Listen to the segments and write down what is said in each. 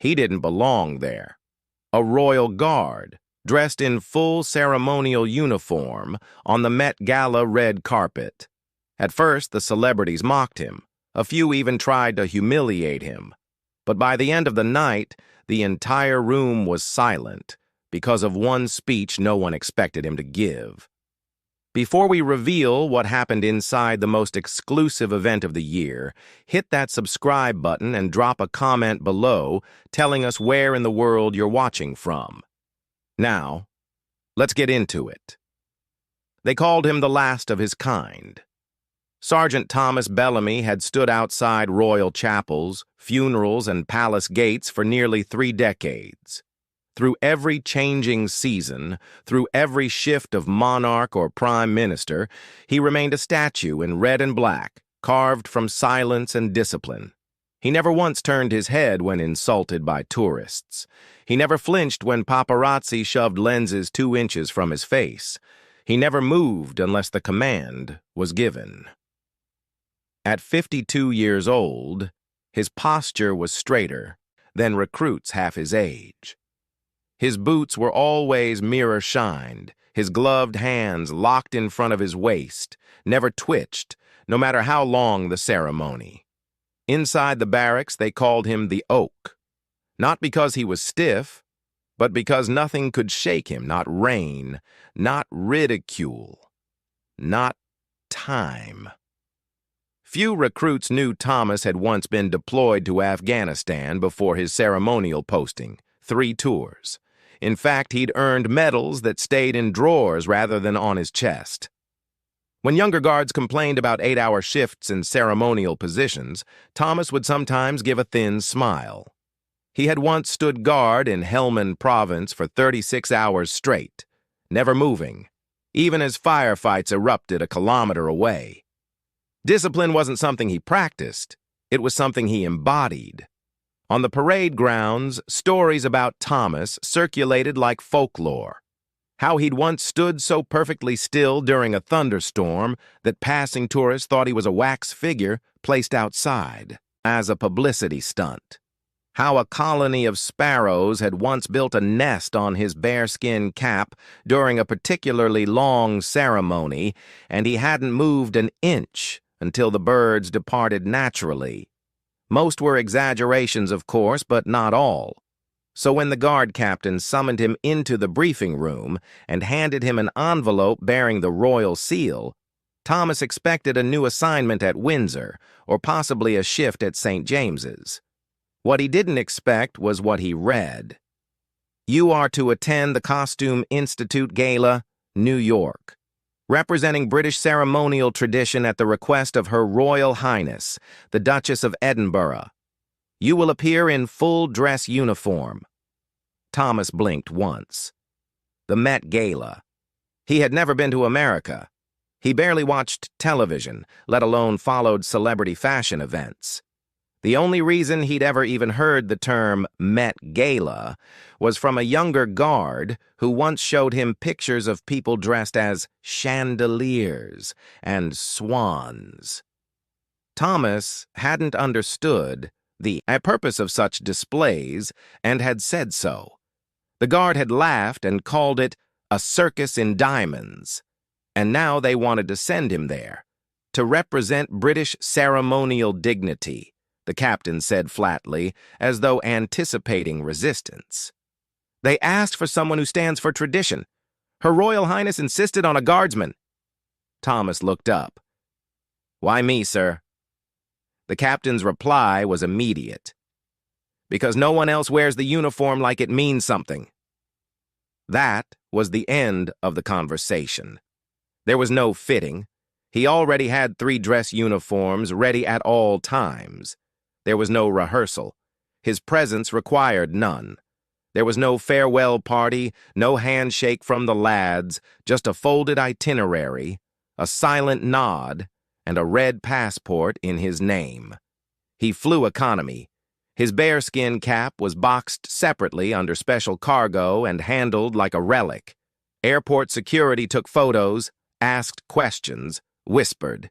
He didn't belong there. A royal guard, dressed in full ceremonial uniform, on the Met Gala red carpet. At first, the celebrities mocked him. A few even tried to humiliate him. But by the end of the night, the entire room was silent because of one speech no one expected him to give. Before we reveal what happened inside the most exclusive event of the year, hit that subscribe button and drop a comment below telling us where in the world you're watching from. Now, let's get into it. They called him the last of his kind. Sergeant Thomas Bellamy had stood outside royal chapels, funerals, and palace gates for nearly 3 decades. Through every changing season, through every shift of monarch or prime minister, he remained a statue in red and black, carved from silence and discipline. He never once turned his head when insulted by tourists. He never flinched when paparazzi shoved lenses 2 inches from his face. He never moved unless the command was given. At 52 years old, his posture was straighter than recruits half his age. His boots were always mirror-shined, his gloved hands locked in front of his waist, never twitched, no matter how long the ceremony. Inside the barracks, they called him the Oak, not because he was stiff, but because nothing could shake him, not rain, not ridicule, not time. Few recruits knew Thomas had once been deployed to Afghanistan before his ceremonial posting, 3 tours. In fact, he'd earned medals that stayed in drawers rather than on his chest. When younger guards complained about 8-hour shifts in ceremonial positions, Thomas would sometimes give a thin smile. He had once stood guard in Helmand Province for 36 hours straight, never moving, even as firefights erupted a kilometer away. Discipline wasn't something he practiced, it was something he embodied. On the parade grounds, stories about Thomas circulated like folklore. How he'd once stood so perfectly still during a thunderstorm that passing tourists thought he was a wax figure placed outside as a publicity stunt. How a colony of sparrows had once built a nest on his bearskin cap during a particularly long ceremony, and he hadn't moved an inch until the birds departed naturally. Most were exaggerations, of course, but not all. So when the guard captain summoned him into the briefing room and handed him an envelope bearing the royal seal, Thomas expected a new assignment at Windsor or possibly a shift at St. James's. What he didn't expect was what he read. You are to attend the Costume Institute Gala, New York, representing British ceremonial tradition at the request of Her Royal Highness, the Duchess of Edinburgh. You will appear in full dress uniform. Thomas blinked once. The Met Gala. He had never been to America. He barely watched television, let alone followed celebrity fashion events. The only reason he'd ever even heard the term Met Gala was from a younger guard who once showed him pictures of people dressed as chandeliers and swans. Thomas hadn't understood the purpose of such displays and had said so. The guard had laughed and called it a circus in diamonds, and now they wanted to send him there to represent British ceremonial dignity. The captain said flatly, as though anticipating resistance. They asked for someone who stands for tradition. Her Royal Highness insisted on a guardsman. Thomas looked up. Why me, sir? The captain's reply was immediate. Because no one else wears the uniform like it means something. That was the end of the conversation. There was no fitting. He already had 3 dress uniforms ready at all times. There was no rehearsal. His presence required none. There was no farewell party, no handshake from the lads, just a folded itinerary, a silent nod, and a red passport in his name. He flew economy. His bearskin cap was boxed separately under special cargo and handled like a relic. Airport security took photos, asked questions, whispered.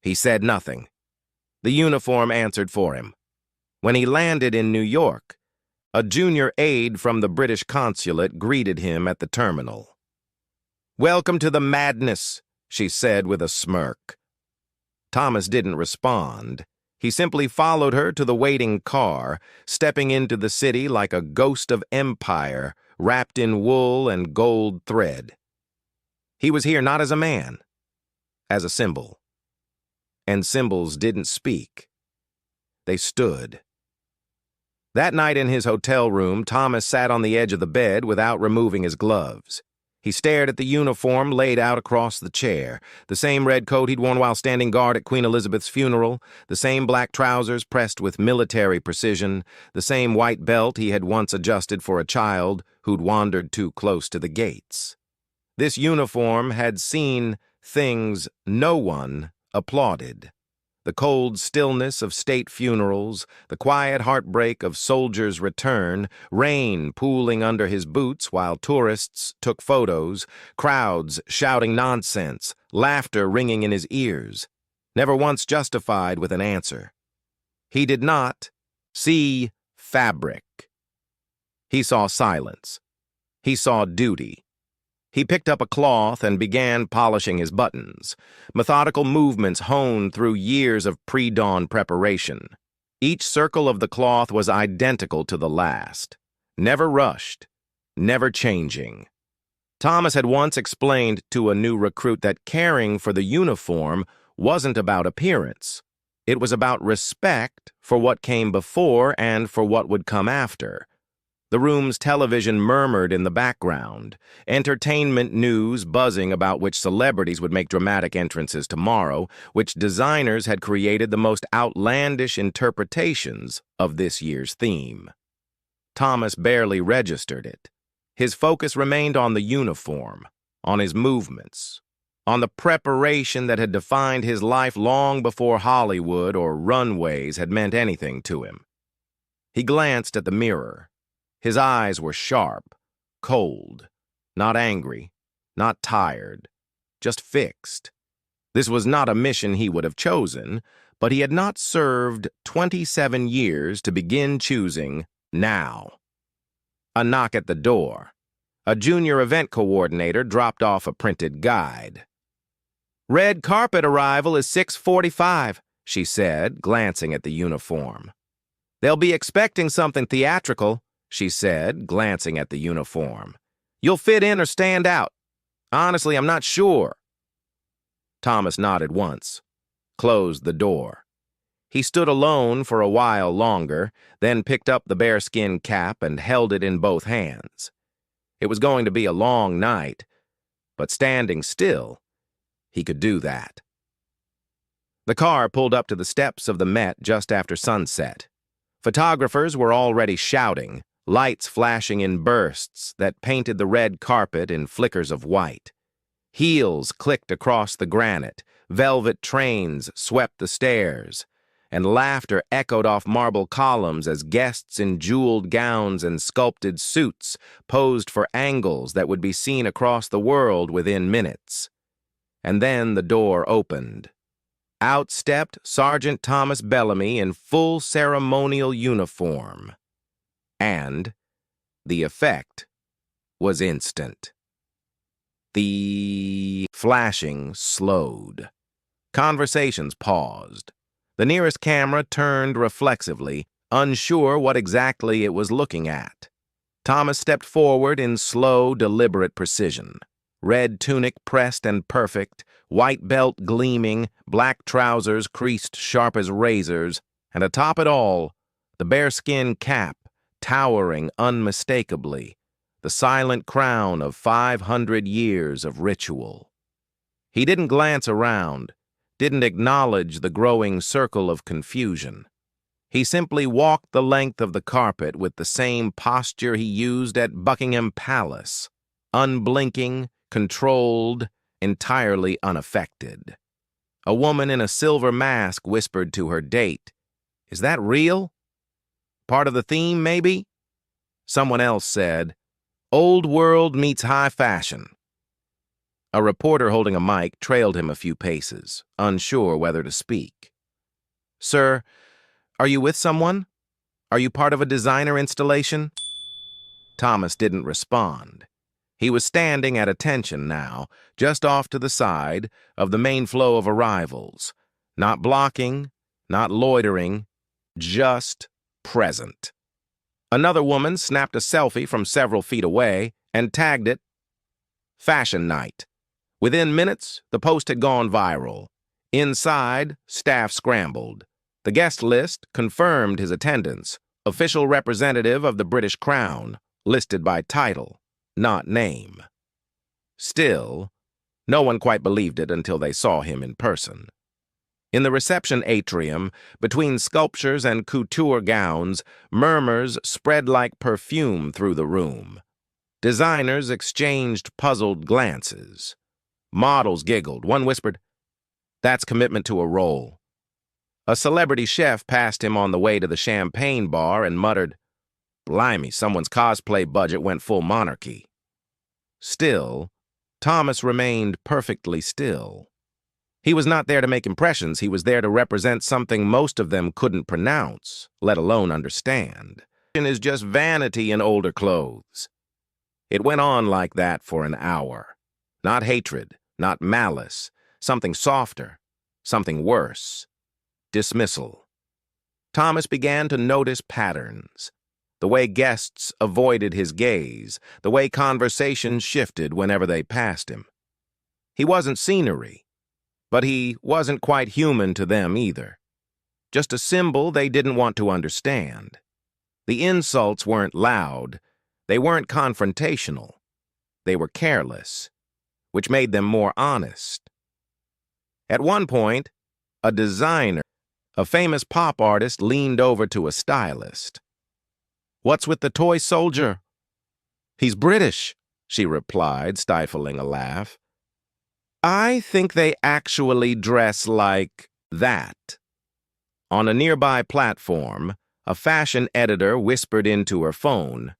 He said nothing. The uniform answered for him. When he landed in New York, A junior aide from the British consulate greeted him at the terminal. "Welcome to the madness," she said with a smirk. Thomas didn't respond. He simply followed her to the waiting car, stepping into the city like a ghost of empire wrapped in wool and gold thread. He was here not as a man, as a symbol. And symbols didn't speak. They stood. That night in his hotel room, Thomas sat on the edge of the bed without removing his gloves. He stared at the uniform laid out across the chair, the same red coat he'd worn while standing guard at Queen Elizabeth's funeral, the same black trousers pressed with military precision, the same white belt he had once adjusted for a child who'd wandered too close to the gates. This uniform had seen things no one applauded. The cold stillness of state funerals, the quiet heartbreak of soldiers' return, rain pooling under his boots while tourists took photos, crowds shouting nonsense, laughter ringing in his ears, never once justified with an answer. He did not see fabric. He saw silence. He saw duty. He picked up a cloth and began polishing his buttons, methodical movements honed through years of pre-dawn preparation. Each circle of the cloth was identical to the last, never rushed, never changing. Thomas had once explained to a new recruit that caring for the uniform wasn't about appearance. It was about respect for what came before and for what would come after. The room's television murmured in the background, entertainment news buzzing about which celebrities would make dramatic entrances tomorrow, which designers had created the most outlandish interpretations of this year's theme. Thomas barely registered it. His focus remained on the uniform, on his movements, on the preparation that had defined his life long before Hollywood or runways had meant anything to him. He glanced at the mirror. His eyes were sharp, cold, not angry, not tired, just fixed. This was not a mission he would have chosen, but he had not served 27 years to begin choosing now. A knock at the door. A junior event coordinator dropped off a printed guide. "Red carpet arrival is 6:45, she said, glancing at the uniform. "They'll be expecting something theatrical," she said, glancing at the uniform. "You'll fit in or stand out. Honestly, I'm not sure." Thomas nodded once, closed the door. He stood alone for a while longer, then picked up the bearskin cap and held it in both hands. It was going to be a long night, but standing still, he could do that. The car pulled up to the steps of the Met just after sunset. Photographers were already shouting, lights flashing in bursts that painted the red carpet in flickers of white. Heels clicked across the granite, velvet trains swept the stairs, and laughter echoed off marble columns as guests in jeweled gowns and sculpted suits posed for angles that would be seen across the world within minutes. And then the door opened. Out stepped Sergeant Thomas Bellamy in full ceremonial uniform. And the effect was instant. The flashing slowed. Conversations paused. The nearest camera turned reflexively, unsure what exactly it was looking at. Thomas stepped forward in slow, deliberate precision. Red tunic pressed and perfect, white belt gleaming, black trousers creased sharp as razors, and atop it all, the bearskin cap towering unmistakably, the silent crown of 500 years of ritual. He didn't glance around, didn't acknowledge the growing circle of confusion. He simply walked the length of the carpet with the same posture he used at Buckingham Palace, unblinking, controlled, entirely unaffected. A woman in a silver mask whispered to her date, "Is that real? Part of the theme, maybe?" Someone else said, "Old world meets high fashion." A reporter holding a mic trailed him a few paces, unsure whether to speak. "Sir, are you with someone? Are you part of a designer installation? Thomas didn't respond. He was standing at attention now, just off to the side of the main flow of arrivals. Not blocking, not loitering, just present. Another woman snapped a selfie from several feet away and tagged it Fashion Night. Within minutes, the post had gone viral. Inside, staff scrambled. The guest list confirmed his attendance. Official representative of the British Crown, listed by title, not name. Still, no one quite believed it until they saw him in person. In the reception atrium, between sculptures and couture gowns, murmurs spread like perfume through the room. Designers exchanged puzzled glances. Models giggled. One whispered, "That's commitment to a role." A celebrity chef passed him on the way to the champagne bar and muttered, "Blimey, someone's cosplay budget went full monarchy." Still, Thomas remained perfectly still. He was not there to make impressions. He was there to represent something most of them couldn't pronounce, let alone understand. It is just vanity in older clothes. It went on like that for an hour. Not hatred, not malice, something softer, something worse. Dismissal. Thomas began to notice patterns. The way guests avoided his gaze, the way conversation shifted whenever they passed him. He wasn't scenery, but he wasn't quite human to them either. Just a symbol they didn't want to understand. The insults weren't loud. They weren't confrontational. They were careless, which made them more honest. At one point, a designer, a famous pop artist, leaned over to a stylist. "What's with the toy soldier?" "He's British," she replied, stifling a laugh. "I think they actually dress like that." On a nearby platform, a fashion editor whispered into her phone,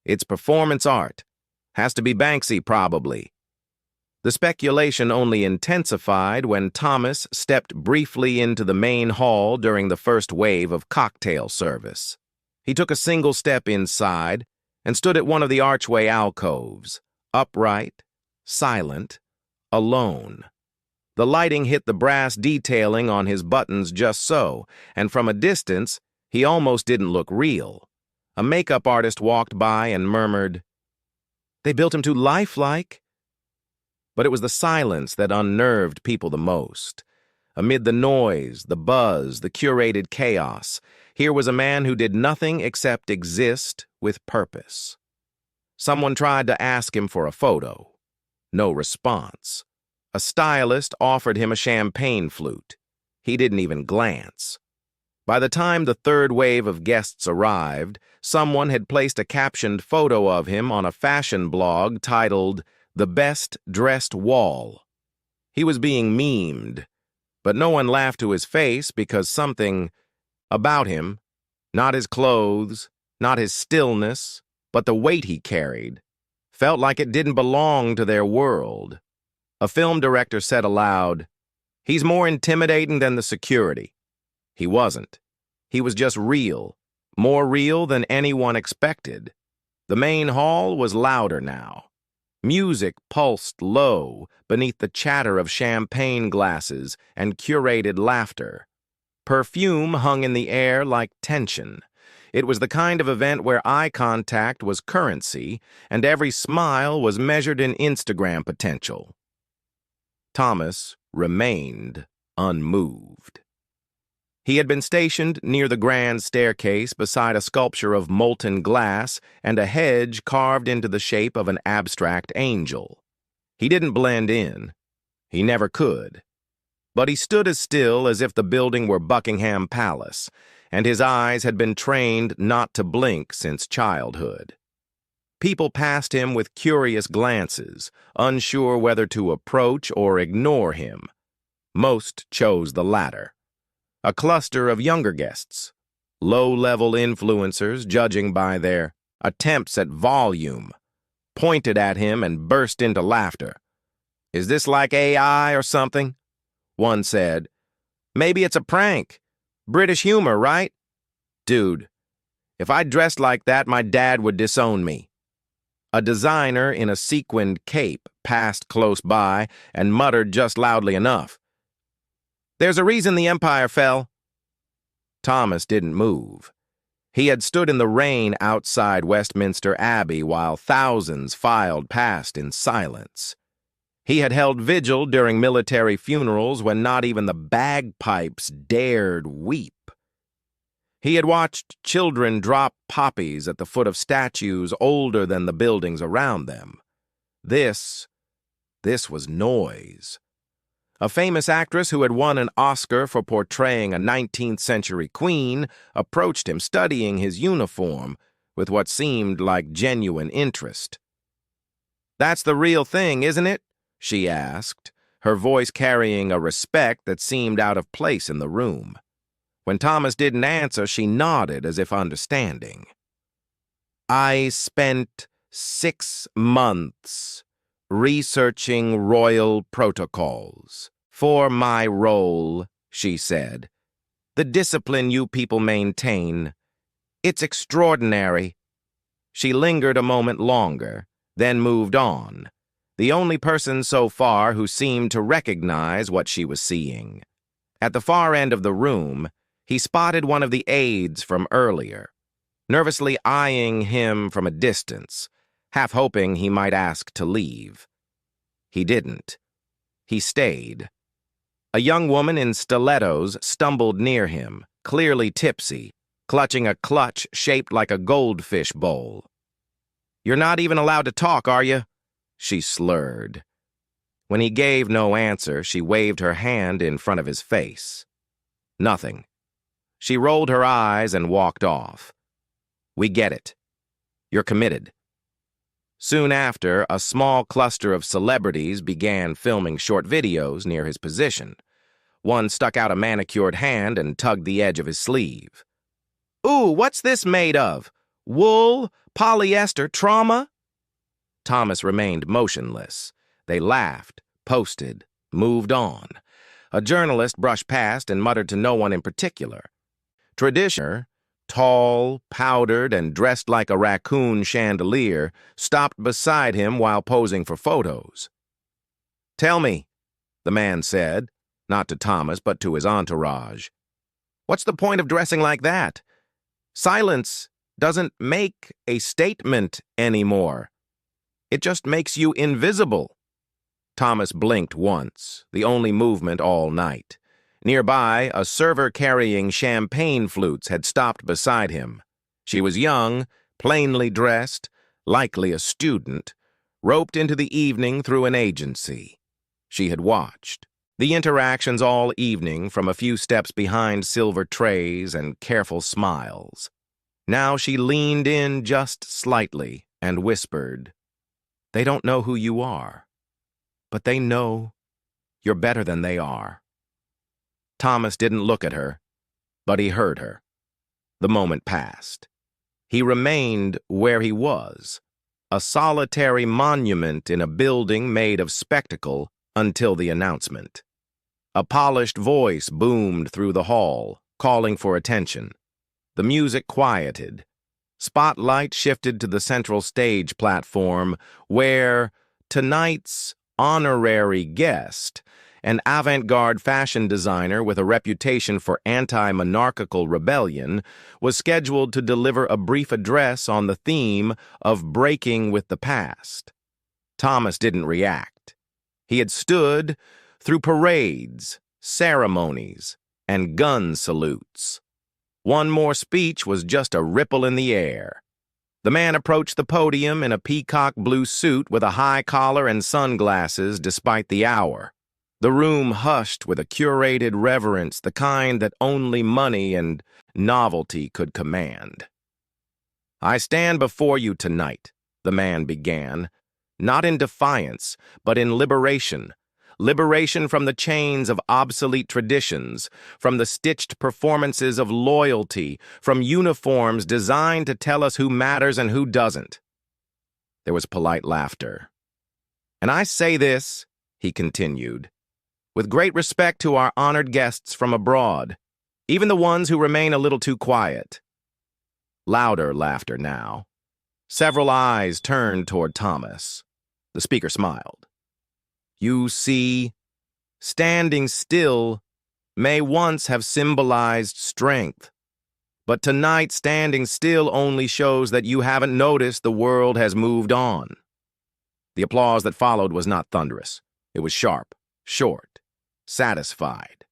"It's performance art. Has to be Banksy, probably." The speculation only intensified when Thomas stepped briefly into the main hall during the first wave of cocktail service. He took a single step inside and stood at one of the archway alcoves, upright, silent, alone. The lighting hit the brass detailing on his buttons just so, and from a distance, he almost didn't look real. A makeup artist walked by and murmured, "They built him too lifelike." But it was the silence that unnerved people the most. Amid the noise, the buzz, the curated chaos, here was a man who did nothing except exist with purpose. Someone tried to ask him for a photo. No response. A stylist offered him a champagne flute. He didn't even glance. By the time the third wave of guests arrived, someone had placed a captioned photo of him on a fashion blog titled, "The Best Dressed Wall." He was being memed, but no one laughed to his face because something about him, not his clothes, not his stillness, but the weight he carried, felt like it didn't belong to their world. A film director said aloud, "He's more intimidating than the security." He wasn't. He was just real, more real than anyone expected. The main hall was louder now. Music pulsed low beneath the chatter of champagne glasses and curated laughter. Perfume hung in the air like tension. It was the kind of event where eye contact was currency and every smile was measured in Instagram potential. Thomas remained unmoved. He had been stationed near the grand staircase beside a sculpture of molten glass and a hedge carved into the shape of an abstract angel. He didn't blend in. He never could. But he stood as still as if the building were Buckingham Palace, and his eyes had been trained not to blink since childhood. People passed him with curious glances, unsure whether to approach or ignore him. Most chose the latter. A cluster of younger guests, low-level influencers judging by their attempts at volume, pointed at him and burst into laughter. "Is this like AI or something?" One said. "Maybe it's a prank. British humor, right?" "Dude, If I dressed like that, my dad would disown me." A designer in a sequined cape passed close by and muttered just loudly enough, "There's a reason the empire fell." Thomas didn't move. He had stood in the rain outside Westminster Abbey while thousands filed past in silence. He had held vigil during military funerals when not even the bagpipes dared weep. He had watched children drop poppies at the foot of statues older than the buildings around them. This was noise. A famous actress who had won an Oscar for portraying a 19th century queen approached him, studying his uniform with what seemed like genuine interest. "That's the real thing, isn't it?" she asked, her voice carrying a respect that seemed out of place in the room. When Thomas didn't answer, she nodded as if understanding. "I spent 6 months researching royal protocols for my role," she said. "The discipline you people maintain, it's extraordinary." She lingered a moment longer, then moved on, the only person so far who seemed to recognize what she was seeing. At the far end of the room, he spotted one of the aides from earlier, nervously eyeing him from a distance, half hoping he might ask to leave. He didn't. He stayed. A young woman in stilettos stumbled near him, clearly tipsy, clutching a clutch shaped like a goldfish bowl. "You're not even allowed to talk, are you?" she slurred. When he gave no answer, she waved her hand in front of his face. Nothing. She rolled her eyes and walked off. "We get it. You're committed." Soon after, a small cluster of celebrities began filming short videos near his position. One stuck out a manicured hand and tugged the edge of his sleeve. "Ooh, what's this made of? Wool? Polyester? Trauma?" Thomas remained motionless. They laughed, posted, moved on. A journalist brushed past and muttered to no one in particular. Traditioner, tall, powdered, and dressed like a raccoon chandelier, stopped beside him while posing for photos. "Tell me," the man said, not to Thomas but to his entourage. "What's the point of dressing like that? Silence doesn't make a statement anymore. It just makes you invisible." Thomas blinked once, the only movement all night. Nearby, a server carrying champagne flutes had stopped beside him. She was young, plainly dressed, likely a student, roped into the evening through an agency. She had watched the interactions all evening from a few steps behind silver trays and careful smiles. Now she leaned in just slightly and whispered, "They don't know who you are, but they know you're better than they are." Thomas didn't look at her, but he heard her. The moment passed. He remained where he was, a solitary monument in a building made of spectacle until the announcement. A polished voice boomed through the hall, calling for attention. The music quieted. Spotlight shifted to the central stage platform where tonight's honorary guest, an avant-garde fashion designer with a reputation for anti-monarchical rebellion, was scheduled to deliver a brief address on the theme of breaking with the past. Thomas didn't react. He had stood through parades, ceremonies, and gun salutes. One more speech was just a ripple in the air. The man approached the podium in a peacock blue suit with a high collar and sunglasses despite the hour. The room hushed with a curated reverence, the kind that only money and novelty could command. "I stand before you tonight," the man began, "not in defiance, but in liberation. Liberation from the chains of obsolete traditions, from the stitched performances of loyalty, from uniforms designed to tell us who matters and who doesn't." There was polite laughter. "And I say this," he continued, "with great respect to our honored guests from abroad, even the ones who remain a little too quiet. Louder laughter now. Several eyes turned toward Thomas. The speaker smiled. You see, standing still may once have symbolized strength, but tonight standing still only shows that you haven't noticed the world has moved on. The applause that followed was not thunderous. It was sharp, short, satisfied.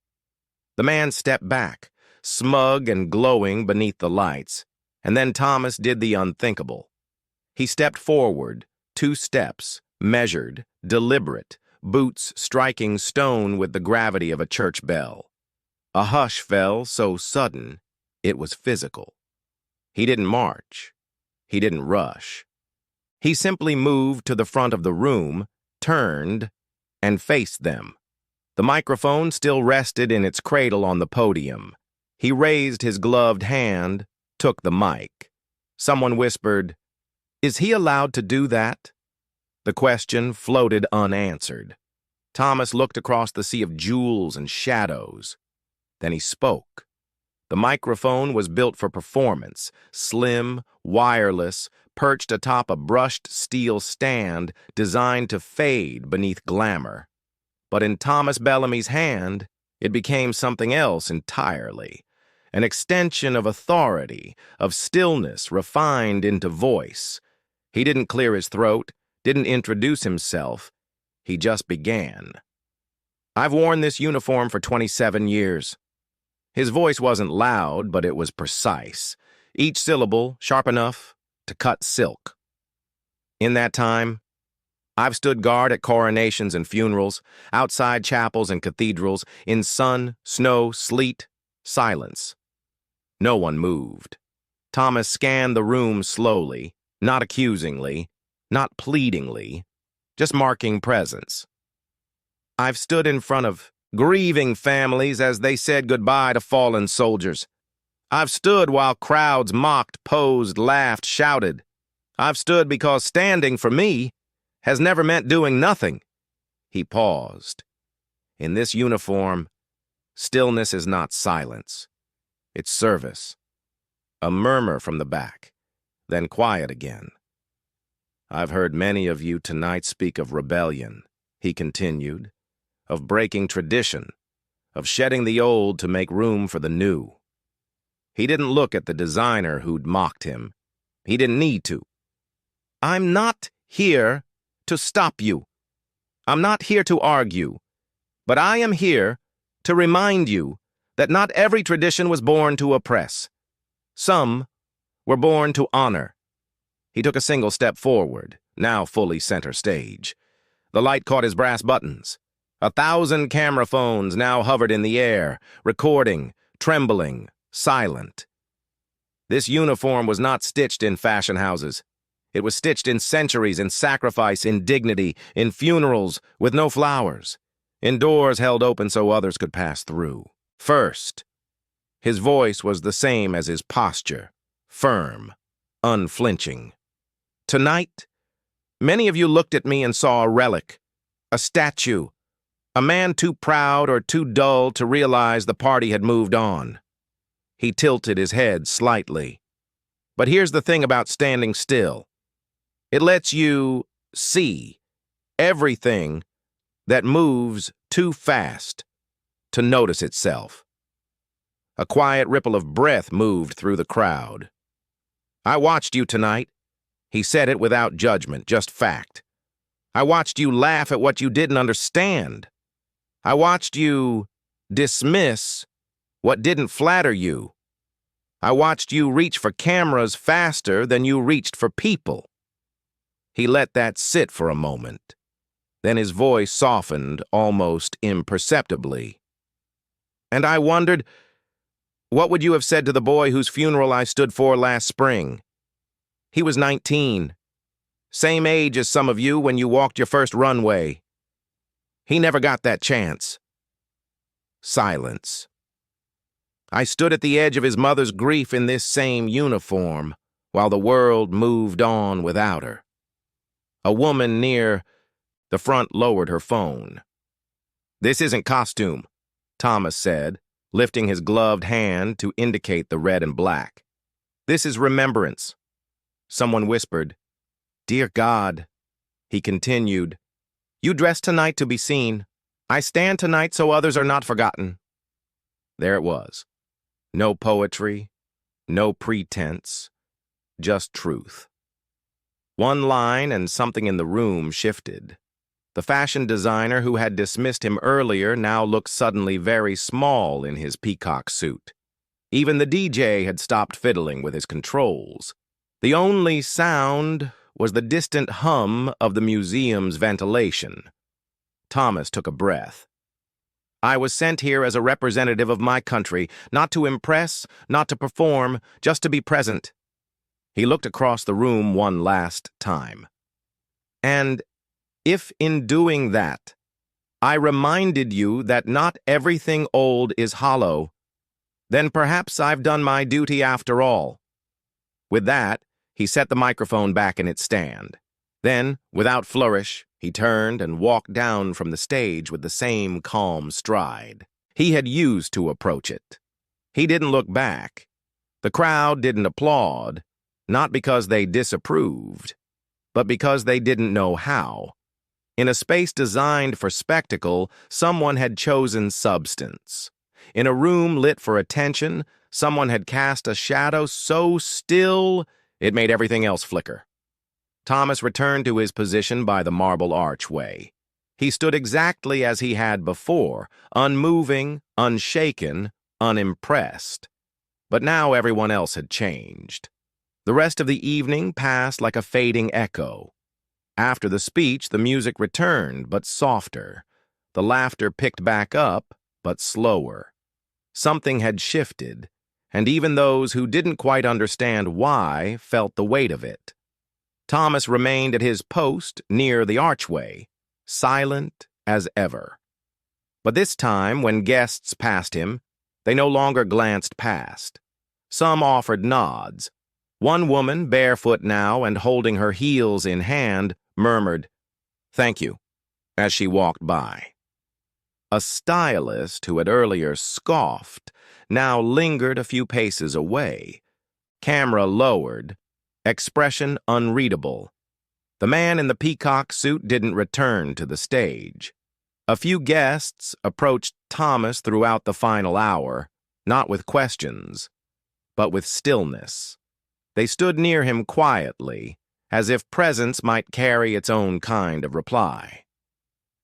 The man stepped back, smug and glowing beneath the lights, and then Thomas did the unthinkable. He stepped forward, 2 steps, measured, deliberate, boots striking stone with the gravity of a church bell. A hush fell so sudden, it was physical. He didn't march. He didn't rush. He simply moved to the front of the room, turned, and faced them. The microphone still rested in its cradle on the podium. He raised his gloved hand, took the mic. Someone whispered, "Is he allowed to do that?" The question floated unanswered. Thomas looked across the sea of jewels and shadows. Then he spoke. The microphone was built for performance, slim, wireless, perched atop a brushed steel stand designed to fade beneath glamour. But in Thomas Bellamy's hand, it became something else entirely. An extension of authority, of stillness refined into voice. He didn't clear his throat, didn't introduce himself. He just began. I've worn this uniform for 27 years. His voice wasn't loud, but it was precise. Each syllable sharp enough to cut silk. In that time, I've stood guard at coronations and funerals, outside chapels and cathedrals, in sun, snow, sleet, silence. No one moved. Thomas scanned the room slowly, not accusingly, not pleadingly, just marking presence. I've stood in front of grieving families as they said goodbye to fallen soldiers. I've stood while crowds mocked, posed, laughed, shouted. I've stood because standing for me has never meant doing nothing. He paused. In this uniform, stillness is not silence. It's service. A murmur from the back, then quiet again. I've heard many of you tonight speak of rebellion, he continued, of breaking tradition, of shedding the old to make room for the new. He didn't look at the designer who'd mocked him. He didn't need to. I'm not here to stop you. I'm not here to argue, but I am here to remind you that not every tradition was born to oppress. Some were born to honor. He took a single step forward, now fully center stage. The light caught his brass buttons. 1,000 camera phones now hovered in the air, recording, trembling, silent. This uniform was not stitched in fashion houses. It was stitched in centuries, in sacrifice, in dignity, in funerals with no flowers, in doors held open so others could pass through. First, his voice was the same as his posture, firm, unflinching. Tonight, many of you looked at me and saw a relic, a statue, a man too proud or too dull to realize the party had moved on. He tilted his head slightly. But here's the thing about standing still. It lets you see everything that moves too fast to notice itself. A quiet ripple of breath moved through the crowd. I watched you tonight. He said it without judgment, just fact. I watched you laugh at what you didn't understand. I watched you dismiss what didn't flatter you. I watched you reach for cameras faster than you reached for people. He let that sit for a moment. Then his voice softened almost imperceptibly. And I wondered, what would you have said to the boy whose funeral I stood for last spring? He was 19, same age as some of you when you walked your first runway. He never got that chance. Silence. I stood at the edge of his mother's grief in this same uniform, while the world moved on without her. A woman near the front lowered her phone. This isn't costume, Thomas said, lifting his gloved hand to indicate the red and black. This is remembrance. Someone whispered. Dear God, he continued, you dress tonight to be seen. I stand tonight so others are not forgotten. There it was. No poetry, no pretense, just truth. One line and something in the room shifted. The fashion designer who had dismissed him earlier now looked suddenly very small in his peacock suit. Even the DJ had stopped fiddling with his controls. The only sound was the distant hum of the museum's ventilation. Thomas took a breath. I was sent here as a representative of my country, not to impress, not to perform, just to be present. He looked across the room one last time. And if in doing that, I reminded you that not everything old is hollow, then perhaps I've done my duty after all. With that, he set the microphone back in its stand. Then, without flourish, he turned and walked down from the stage with the same calm stride he had used to approach it. He didn't look back. The crowd didn't applaud, not because they disapproved, but because they didn't know how. In a space designed for spectacle, someone had chosen substance. In a room lit for attention, someone had cast a shadow so still it made everything else flicker. Thomas returned to his position by the marble archway. He stood exactly as he had before, unmoving, unshaken, unimpressed. But now everyone else had changed. The rest of the evening passed like a fading echo. After the speech, the music returned, but softer. The laughter picked back up, but slower. Something had shifted, and even those who didn't quite understand why felt the weight of it. Thomas remained at his post near the archway, silent as ever. But this time, when guests passed him, they no longer glanced past. Some offered nods. One woman, barefoot now and holding her heels in hand, murmured, "Thank you," as she walked by. A stylist who had earlier scoffed now lingered a few paces away. Camera lowered, expression unreadable. The man in the peacock suit didn't return to the stage. A few guests approached Thomas throughout the final hour, not with questions, but with stillness. They stood near him quietly, as if presence might carry its own kind of reply.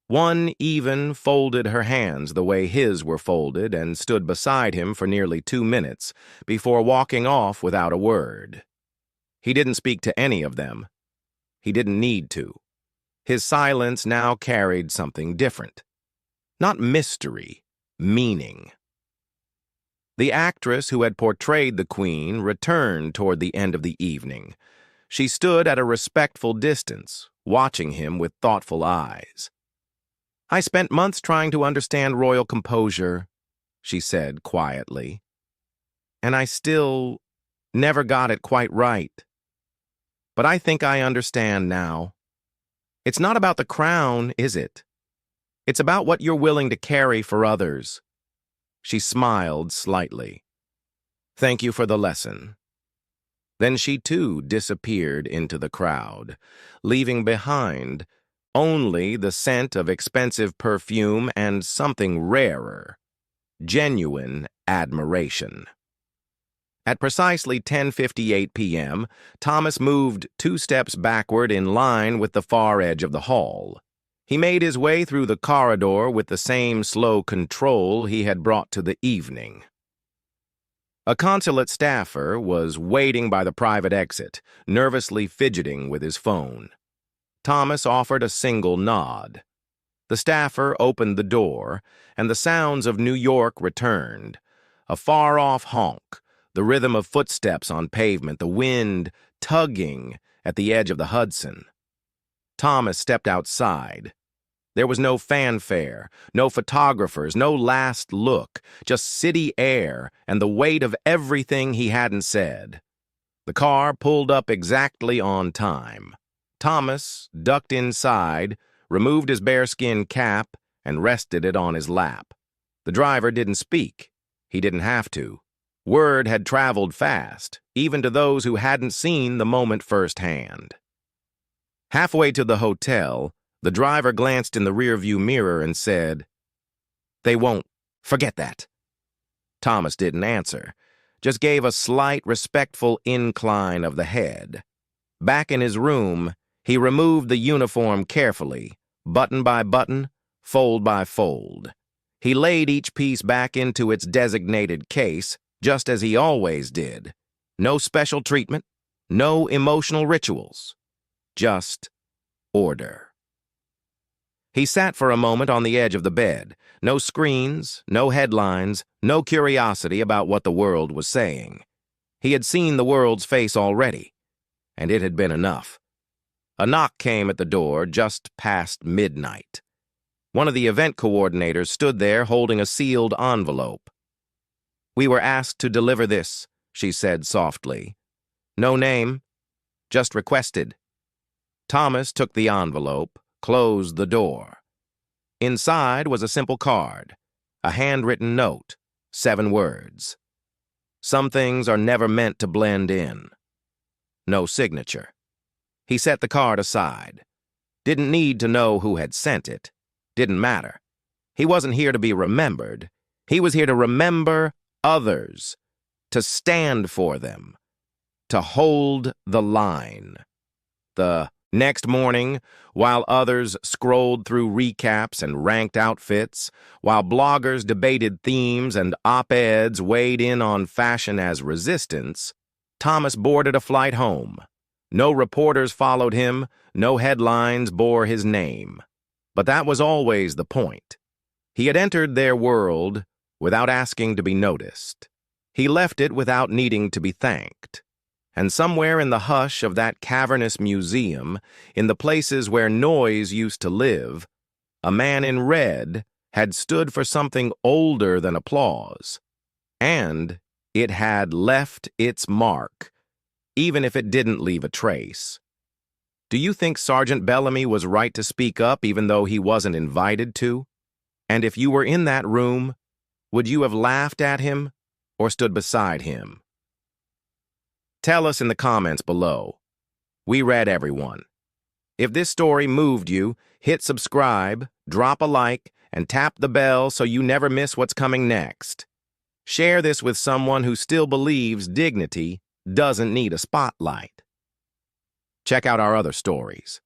One even folded her hands the way his were folded and stood beside him for nearly 2 minutes before walking off without a word. He didn't speak to any of them. He didn't need to. His silence now carried something different. Not mystery, meaning. The actress who had portrayed the Queen returned toward the end of the evening. She stood at a respectful distance, watching him with thoughtful eyes. I spent months trying to understand royal composure, she said quietly. And I still never got it quite right. But I think I understand now. It's not about the crown, is it? It's about what you're willing to carry for others. She smiled slightly. Thank you for the lesson. Then she too disappeared into the crowd, leaving behind only the scent of expensive perfume and something rarer, genuine admiration. At precisely 10:58 p.m., Thomas moved 2 steps backward in line with the far edge of the hall. He made his way through the corridor with the same slow control he had brought to the evening. A consulate staffer was waiting by the private exit, nervously fidgeting with his phone. Thomas offered a single nod. The staffer opened the door, and the sounds of New York returned. A far-off honk, the rhythm of footsteps on pavement, the wind tugging at the edge of the Hudson. Thomas stepped outside. There was no fanfare, no photographers, no last look, just city air and the weight of everything he hadn't said. The car pulled up exactly on time. Thomas ducked inside, removed his bearskin cap, and rested it on his lap. The driver didn't speak. He didn't have to. Word had traveled fast, even to those who hadn't seen the moment firsthand. Halfway to the hotel, the driver glanced in the rearview mirror and said, "They won't. Forget that." Thomas didn't answer, just gave a slight, respectful incline of the head. Back in his room, he removed the uniform carefully, button by button, fold by fold. He laid each piece back into its designated case, just as he always did. No special treatment, no emotional rituals, just order. He sat for a moment on the edge of the bed. No screens, no headlines, no curiosity about what the world was saying. He had seen the world's face already, and it had been enough. A knock came at the door just past midnight. One of the event coordinators stood there holding a sealed envelope. "We were asked to deliver this," she said softly. "No name, just requested." Thomas took the envelope, closed the door. Inside was a simple card, a handwritten note, 7 words. "Some things are never meant to blend in." No signature. He set the card aside. Didn't need to know who had sent it. Didn't matter. He wasn't here to be remembered. He was here to remember others, to stand for them, to hold the line. The next morning, while others scrolled through recaps and ranked outfits, while bloggers debated themes and op-eds weighed in on fashion as resistance, Thomas boarded a flight home. No reporters followed him, no headlines bore his name. But that was always the point. He had entered their world without asking to be noticed. He left it without needing to be thanked. And somewhere in the hush of that cavernous museum, in the places where noise used to live, a man in red had stood for something older than applause. And it had left its mark, even if it didn't leave a trace. Do you think Sergeant Bellamy was right to speak up even though he wasn't invited to? And if you were in that room, would you have laughed at him or stood beside him? Tell us in the comments below. We read everyone. If this story moved you, hit subscribe, drop a like, and tap the bell so you never miss what's coming next. Share this with someone who still believes dignity doesn't need a spotlight. Check out our other stories.